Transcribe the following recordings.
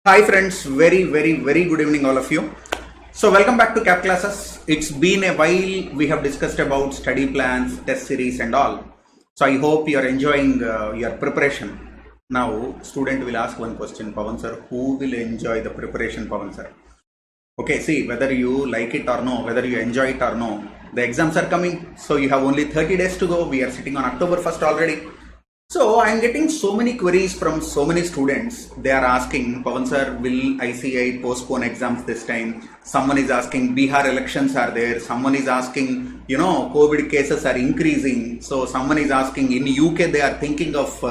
Hi friends, very good evening all of you. So welcome back to Cap Classes. It's been a while we have discussed about study plans, test series and all. So I hope you are enjoying your preparation. Now student will ask one question, Pawan sir, who will enjoy the preparation, Pawan sir? Okay, see whether you like it or no, whether you enjoy it or no. The exams are coming, so you have only 30 days to go. We are sitting on October 1st already. So I'm getting so many queries from so many students. They are asking, Pawan sir, will ICI postpone exams this time? Someone is asking, Bihar elections are there. Someone is asking, COVID cases are increasing. So someone is asking, in UK they are thinking of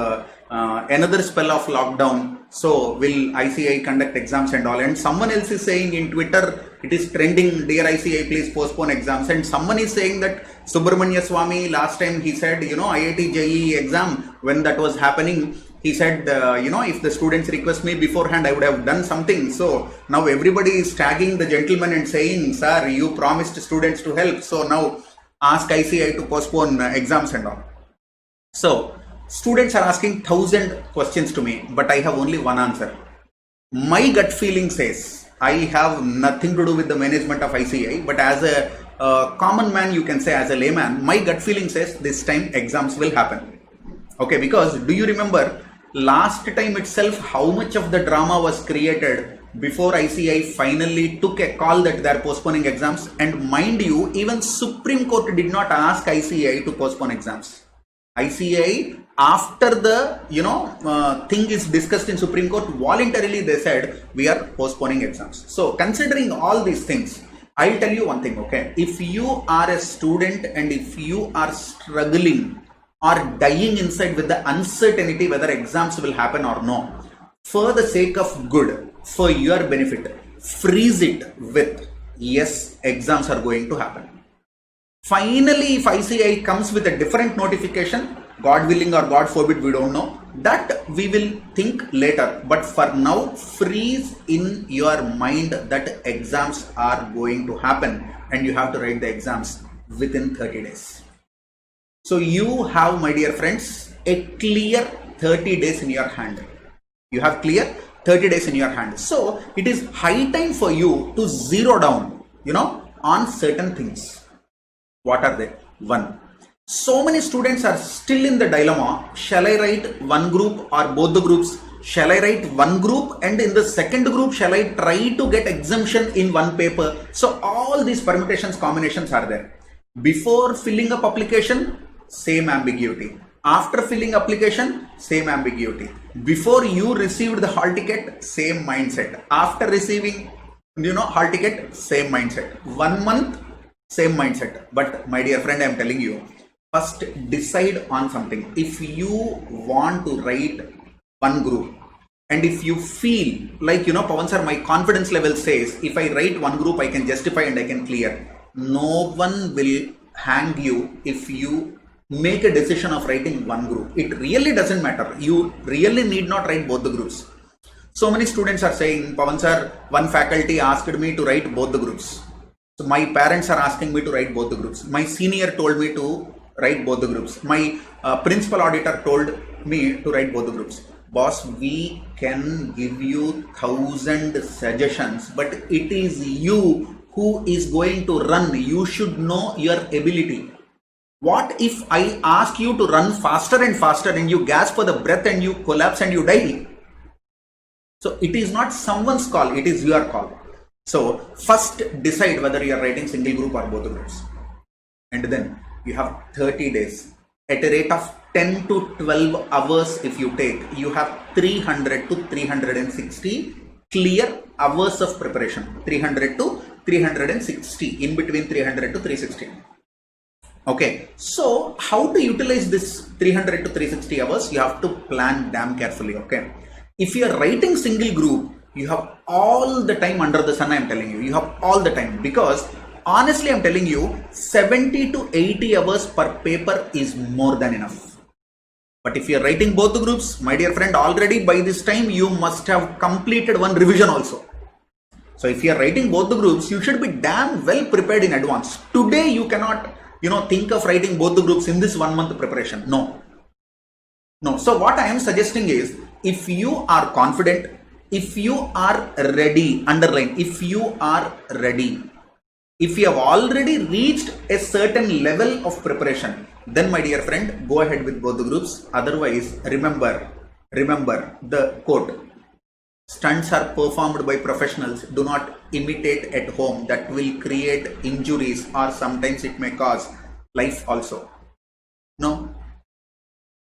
another spell of lockdown. So will ICI conduct exams and all? And someone else is saying in Twitter, it is trending, dear ICI, please postpone exams. And someone is saying that Subramanya Swamy, last time he said, IIT JEE exam, when that was happening, he said, if the students request me beforehand, I would have done something. So now everybody is tagging the gentleman and saying, sir, you promised students to help. So now ask ICI to postpone exams and all. So students are asking 1,000 questions to me, but I have only one answer. My gut feeling says, I have nothing to do with the management of ICI, but as a common man, you can say as a layman, my gut feeling says this time exams will happen. Okay, because do you remember last time itself how much of the drama was created before ICI finally took a call that they are postponing exams? And mind you, even Supreme Court did not ask ICI to postpone exams. ICI, after the thing is discussed in Supreme Court, voluntarily they said we are postponing exams. So considering all these things, I'll tell you one thing, okay? If you are a student and if you are struggling or dying inside with the uncertainty whether exams will happen or no, for the sake of good, for your benefit, freeze it with yes, exams are going to happen. Finally, if ICI comes with a different notification, God willing or God forbid, we don't know, that we will think later. But for now, freeze in your mind that exams are going to happen and you have to write the exams within 30 days. So you have, my dear friends, a clear 30 days in your hand. You have clear 30 days in your hand. So it is high time for you to zero down, on certain things. What are they? One. So many students are still in the dilemma. Shall I write one group or both the groups? Shall I write one group and in the second group, shall I try to get exemption in one paper? So all these permutations, combinations are there. Before filling up application, same ambiguity. After filling application, same ambiguity. Before you received the hall ticket, same mindset. After receiving, hall ticket, same mindset. 1 month, same mindset. But my dear friend, I am telling you, first decide on something. If you want to write one group and if you feel like, Pawan sir, my confidence level says, if I write one group, I can justify and I can clear. No one will hang you if you make a decision of writing one group. It really doesn't matter. You really need not write both the groups. So many students are saying, Pawan sir, one faculty asked me to write both the groups. So my parents are asking me to write both the groups. My senior told me to write both the groups. My principal auditor told me to write both the groups. Boss, we can give you 1,000 suggestions, but it is you who is going to run. You should know your ability. What if I ask you to run faster and faster and you gasp for the breath and you collapse and you die? So it is not someone's call, it is your call. So first decide whether you are writing single group or both the groups. And then you have 30 days. At a rate of 10 to 12 hours if you take, you have 300 to 360 clear hours of preparation. 300 to 360, in between 300 to 360. Okay, so how to utilize this 300 to 360 hours? You have to plan damn carefully, okay? If you are writing single group, you have all the time under the sun, I am telling you. You have all the time, because honestly, I am telling you, 70 to 80 hours per paper is more than enough. But if you are writing both the groups, my dear friend, already by this time, you must have completed one revision also. So if you are writing both the groups, you should be damn well prepared in advance. Today, you cannot, think of writing both the groups in this 1 month preparation. No. So what I am suggesting is, if you are confident, if you are ready, underline, if you are ready, if you have already reached a certain level of preparation, then my dear friend, go ahead with both the groups. Otherwise, remember the quote, stunts are performed by professionals, do not imitate at home. That will create injuries or sometimes it may cause life also. No,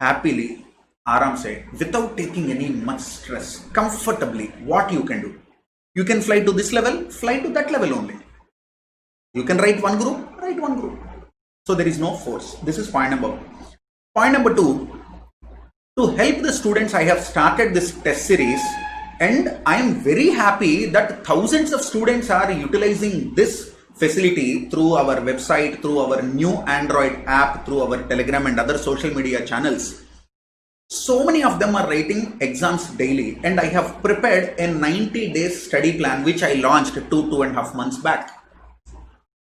happily, aram se, without taking any much stress, comfortably, what you can do? You can fly to this level, fly to that level only. You can write one group, write one group. So there is no force. This is point number one. Point number two, to help the students, I have started this test series, and I am very happy that thousands of students are utilizing this facility through our website, through our new Android app, through our Telegram and other social media channels. So many of them are writing exams daily, and I have prepared a 90-day study plan which I launched 2.5 months back.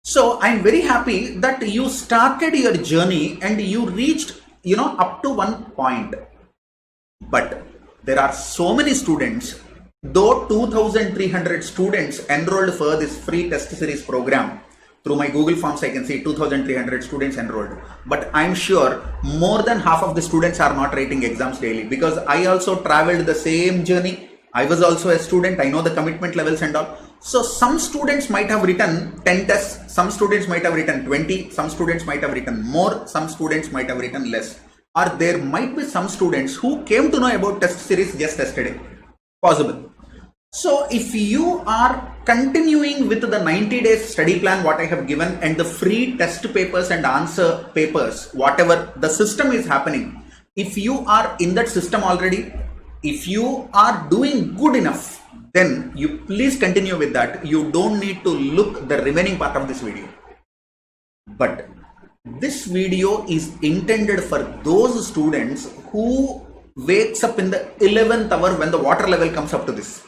So I'm very happy that you started your journey and you reached, up to one point. But there are so many students, though 2,300 students enrolled for this free test series program. Through my Google Forms, I can see 2,300 students enrolled. But I'm sure more than half of the students are not writing exams daily, because I also traveled the same journey. I was also a student. I know the commitment levels and all. So some students might have written 10 tests, some students might have written 20, some students might have written more, some students might have written less. Or there might be some students who came to know about test series just yesterday. Possible. So if you are continuing with the 90 days study plan what I have given and the free test papers and answer papers, whatever the system is happening, if you are in that system already, if you are doing good enough, then you please continue with that. You don't need to look the remaining part of this video. But this video is intended for those students who wakes up in the 11th hour when the water level comes up to this.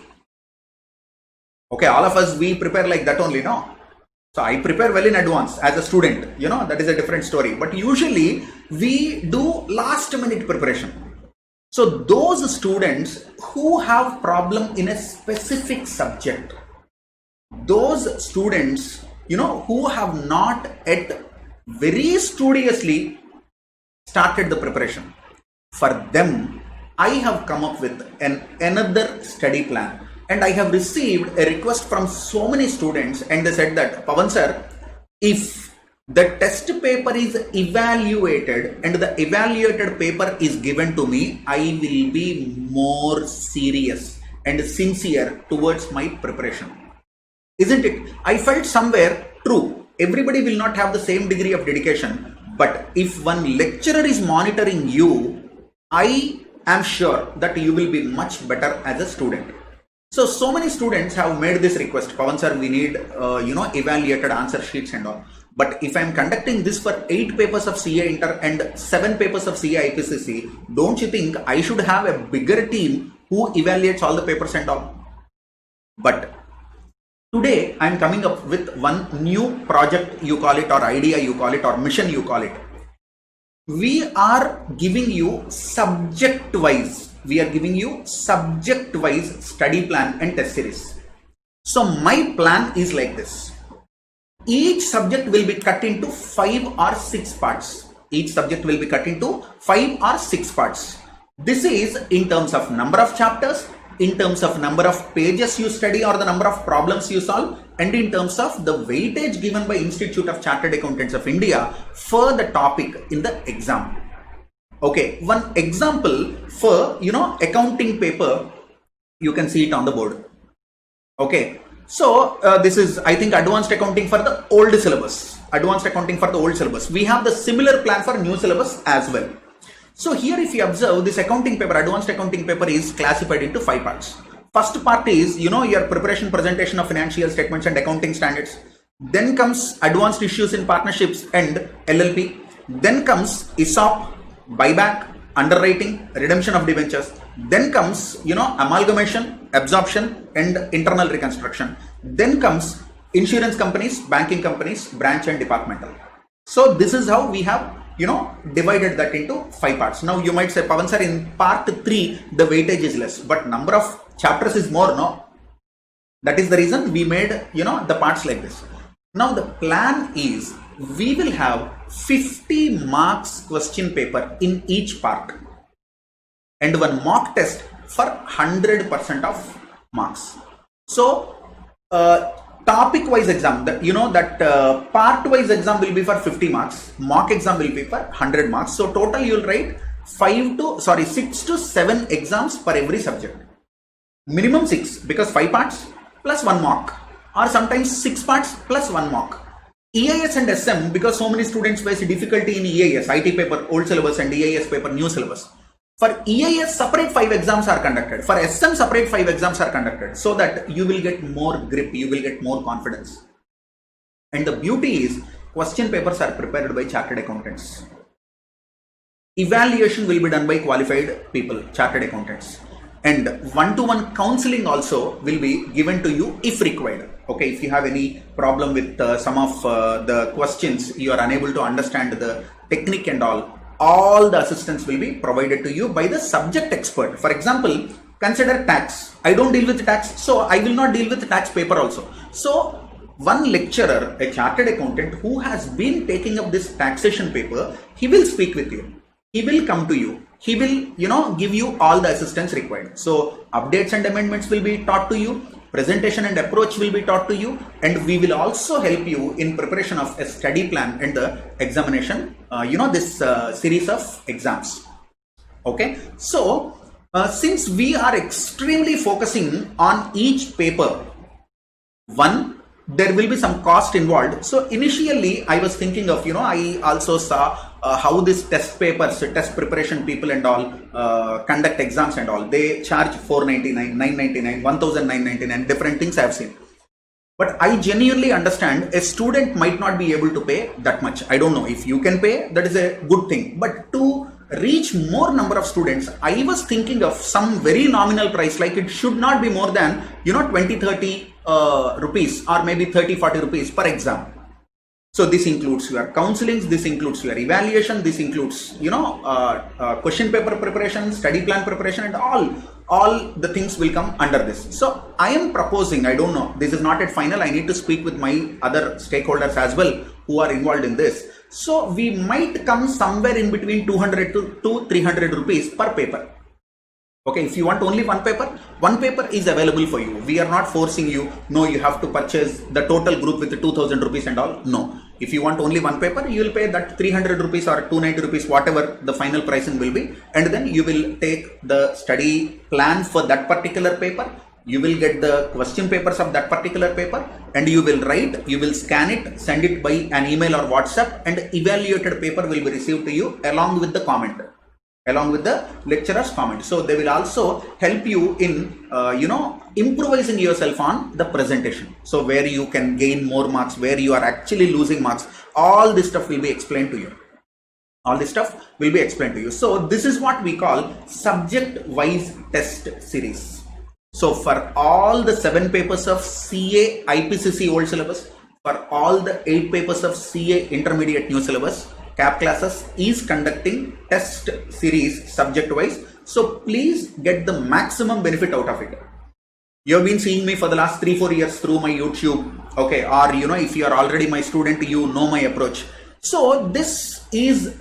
Okay, all of us, we prepare like that only, no? So I prepare well in advance as a student, that is a different story. But usually we do last minute preparation. So those students who have problem in a specific subject, those students, who have not yet very studiously started the preparation, for them, I have come up with another study plan. And I have received a request from so many students, and they said that, Pawan sir, if the test paper is evaluated and the evaluated paper is given to me, I will be more serious and sincere towards my preparation. Isn't it? I felt somewhere true. Everybody will not have the same degree of dedication, but if one lecturer is monitoring you, I am sure that you will be much better as a student. So many students have made this request, Pawan sir, we need, evaluated answer sheets and all. But if I am conducting this for 8 papers of CA Inter and 7 papers of CA IPCC, don't you think I should have a bigger team who evaluates all the papers and all? But today I am coming up with one new project, you call it, or idea you call it, or mission you call it. We are giving you subject-wise study plan and test series. So my plan is like this. Each subject will be cut into 5 or 6 parts. This is in terms of number of chapters, in terms of number of pages you study or the number of problems you solve, and in terms of the weightage given by Institute of Chartered Accountants of India for the topic in the exam. Okay, one example for, accounting paper, you can see it on the board. Okay, so this is, I think, advanced accounting for the old syllabus. We have the similar plan for new syllabus as well. So here, if you observe, this accounting paper, advanced accounting paper, is classified into 5 parts. First part is, your preparation presentation of financial statements and accounting standards. Then comes advanced issues in partnerships and LLP. Then comes ESOP, buyback, underwriting, redemption of debentures. Then comes, amalgamation, absorption, and internal reconstruction. Then comes insurance companies, banking companies, branch and departmental. So this is how we have, divided that into 5 parts. Now you might say, Pavan sir, in part 3 the weightage is less, but number of chapters is more, no? That is the reason we made, the parts like this. Now the plan is we will have 50 marks question paper in each part and one mock test for 100% of marks. So topic wise exam, part wise exam will be for 50 marks, mock exam will be for 100 marks. So total you will write 6 to 7 exams per every subject. Minimum 6, because 5 parts plus 1 mock, or sometimes 6 parts plus 1 mock. EIS and SM, because so many students face difficulty in EIS, IT paper, old syllabus, and EIS paper, new syllabus. For EIS, separate 5 exams are conducted. For SM, separate 5 exams are conducted, so that you will get more grip, you will get more confidence. And the beauty is, question papers are prepared by chartered accountants. Evaluation will be done by qualified people, chartered accountants. And one-to-one counseling also will be given to you if required. Okay, if you have any problem with some of the questions, you are unable to understand the technique and all the assistance will be provided to you by the subject expert. For example, consider tax. I don't deal with tax, so I will not deal with tax paper also. So one lecturer, a chartered accountant who has been taking up this taxation paper, he will speak with you. He will come to you. He will, give you all the assistance required. So updates and amendments will be taught to you. Presentation and approach will be taught to you. And we will also help you in preparation of a study plan and the examination, this series of exams. Okay. So since we are extremely focusing on each paper, there will be some cost involved. So initially I was thinking of, I also saw how this test papers, test preparation people and all conduct exams and all. They charge $499, $999, $1,999, different things I have seen. But I genuinely understand a student might not be able to pay that much. I don't know. If you can pay, that is a good thing. But to reach more number of students, I was thinking of some very nominal price, like it should not be more than 20, 30 rupees, or maybe 30, 40 rupees per exam. So this includes your counselings, this includes your evaluation, this includes question paper preparation, study plan preparation, and all the things will come under this. So I am proposing, I don't know, this is not at final, I need to speak with my other stakeholders as well who are involved in this. So we might come somewhere in between 200 to 300 rupees per paper. Okay, if you want only one paper is available for you. We are not forcing you, no, you have to purchase the total group with the 2000 rupees and all. No, if you want only one paper, you will pay that 300 rupees or 290 rupees, whatever the final pricing will be. And then you will take the study plan for that particular paper. You will get the question papers of that particular paper and you will write, you will scan it, send it by an email or WhatsApp, and evaluated paper will be received to you along with the comment, along with the lecturer's comment. So they will also help you in, improvising yourself on the presentation. So where you can gain more marks, where you are actually losing marks, all this stuff will be explained to you. All this stuff will be explained to you. So this is what we call subject-wise test series. So for all the 7 papers of CA IPCC old syllabus, for all the 8 papers of CA intermediate new syllabus, CAP classes is conducting test series subject wise. So please get the maximum benefit out of it. You have been seeing me for the last 3-4 years through my YouTube. Okay, or if you are already my student, you know my approach. So this is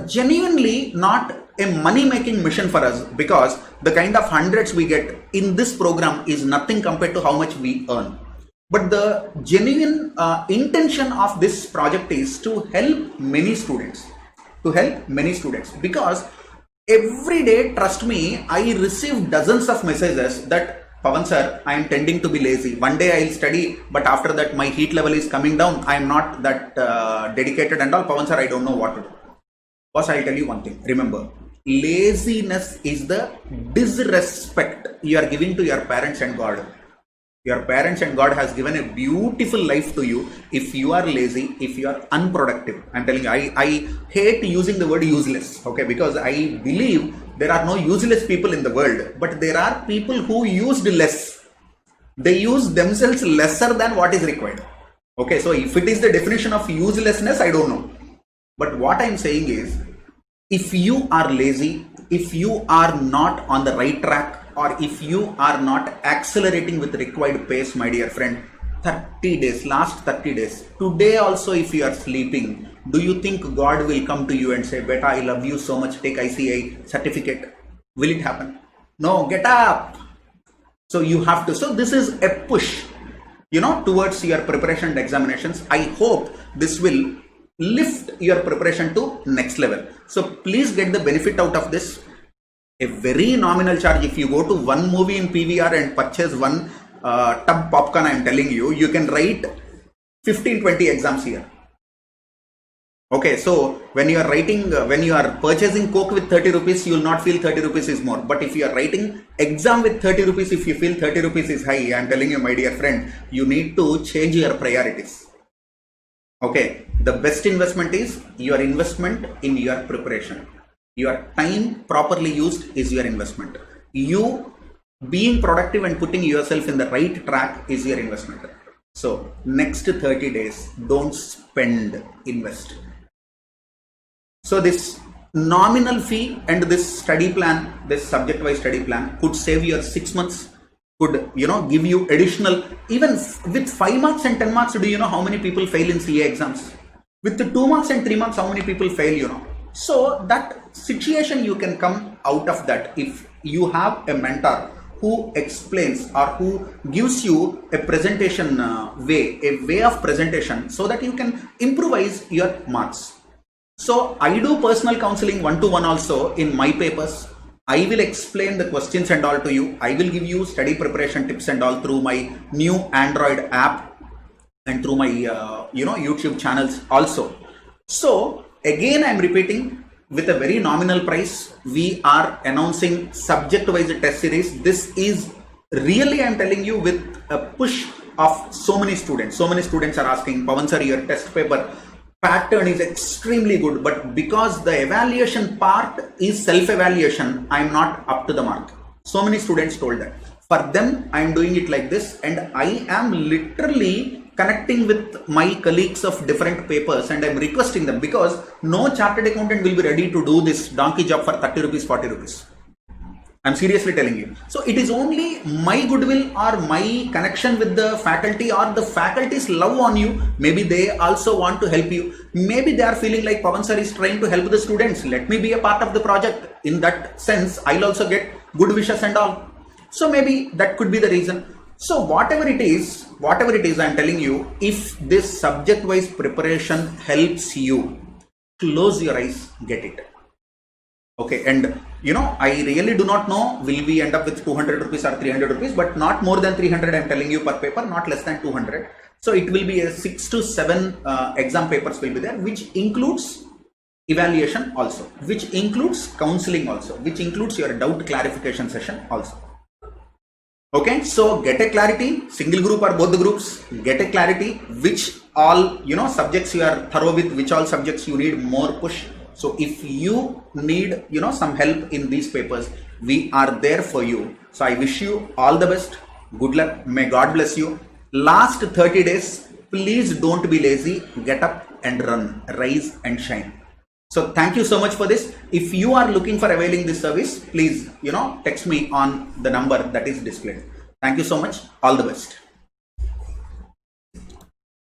genuinely not a money-making mission for us, because the kind of hundreds we get in this program is nothing compared to how much we earn. But the genuine intention of this project is to help many students, because every day, trust me, I receive dozens of messages that, Pavan sir, I am tending to be lazy. One day I will study, but after that my heat level is coming down. I am not that dedicated and all. Pavan sir, I don't know what to do. Boss, I'll tell you one thing. Remember, laziness is the disrespect you are giving to your parents and God. Your parents and God has given a beautiful life to you. If you are lazy, if you are unproductive, I'm telling you, I hate using the word useless, okay, because I believe there are no useless people in the world, but there are people who used less. They use themselves lesser than what is required. Okay, so if it is the definition of uselessness, I don't know. But what I'm saying is, If you are lazy, if you are not on the right track, or if you are not accelerating with required pace, my dear friend, 30 days, last 30 days, today also if you are sleeping, do you think God will come to you and say, beta, I love you so much, take ICAI certificate? Will it happen? No, get up. So you have to, so this is a push, towards your preparation and examinations. I hope this will lift your preparation to next level. So please get the benefit out of this. A very nominal charge. If you go to one movie in PVR and purchase one tub popcorn, I am telling you, you can write 15-20 exams here. Okay, so when you are purchasing Coke with 30 rupees, you will not feel 30 rupees is more. But if you are writing exam with 30 rupees, if you feel 30 rupees is high, I am telling you, my dear friend, you need to change your priorities. Okay, the best investment is your investment in your preparation. Your time properly used is your investment. You being productive and putting yourself in the right track is your investment. So next 30 days, don't spend, invest. So this nominal fee and this study plan, this subject-wise study plan could save your 6 months, could give you additional, even with 5 marks and 10 marks, do you know how many people fail in CA exams? With the 2 marks and 3 marks, how many people fail, So that situation, you can come out of that if you have a mentor who explains or who gives you a presentation a way of presentation, so that you can improvise your marks. So I do personal counseling 1-to-1 also in my papers. I will explain the questions and all to you. I will give you study preparation tips and all through my new Android app and through my YouTube channels also. So again, I am repeating, with a very nominal price, we are announcing subject-wise test series. This is really, I am telling you, with a push of so many students. So many students are asking, Pawan sir, your test paper pattern is extremely good, but because the evaluation part is self-evaluation, I am not up to the mark. So many students told that. For them, I am doing it like this, and I am literally connecting with my colleagues of different papers, and I'm requesting them, because no chartered accountant will be ready to do this donkey job for 30 rupees, 40 rupees. I'm seriously telling you. So it is only my goodwill or my connection with the faculty or the faculty's love on you. Maybe they also want to help you. Maybe they are feeling like Pawan sir is trying to help the students. Let me be a part of the project. In that sense, I'll also get good wishes and all. So maybe that could be the reason. So whatever it is, I'm telling you, if this subject-wise preparation helps you, close your eyes, get it. Okay, and I really do not know, will we end up with 200 rupees or 300 rupees, but not more than 300, I'm telling you, per paper, not less than 200. So it will be a 6 to 7 exam papers will be there, which includes evaluation also, which includes counseling also, which includes your doubt clarification session also. Okay, so get a clarity, single group or both the groups, get a clarity, which all, subjects you are thorough with, which all subjects you need more push. So if you need, some help in these papers, we are there for you. So I wish you all the best. Good luck. May God bless you. Last 30 days, please don't be lazy. Get up and run, rise and shine. So thank you so much for this. If you are looking for availing this service, please, text me on the number that is displayed. Thank you so much. All the best.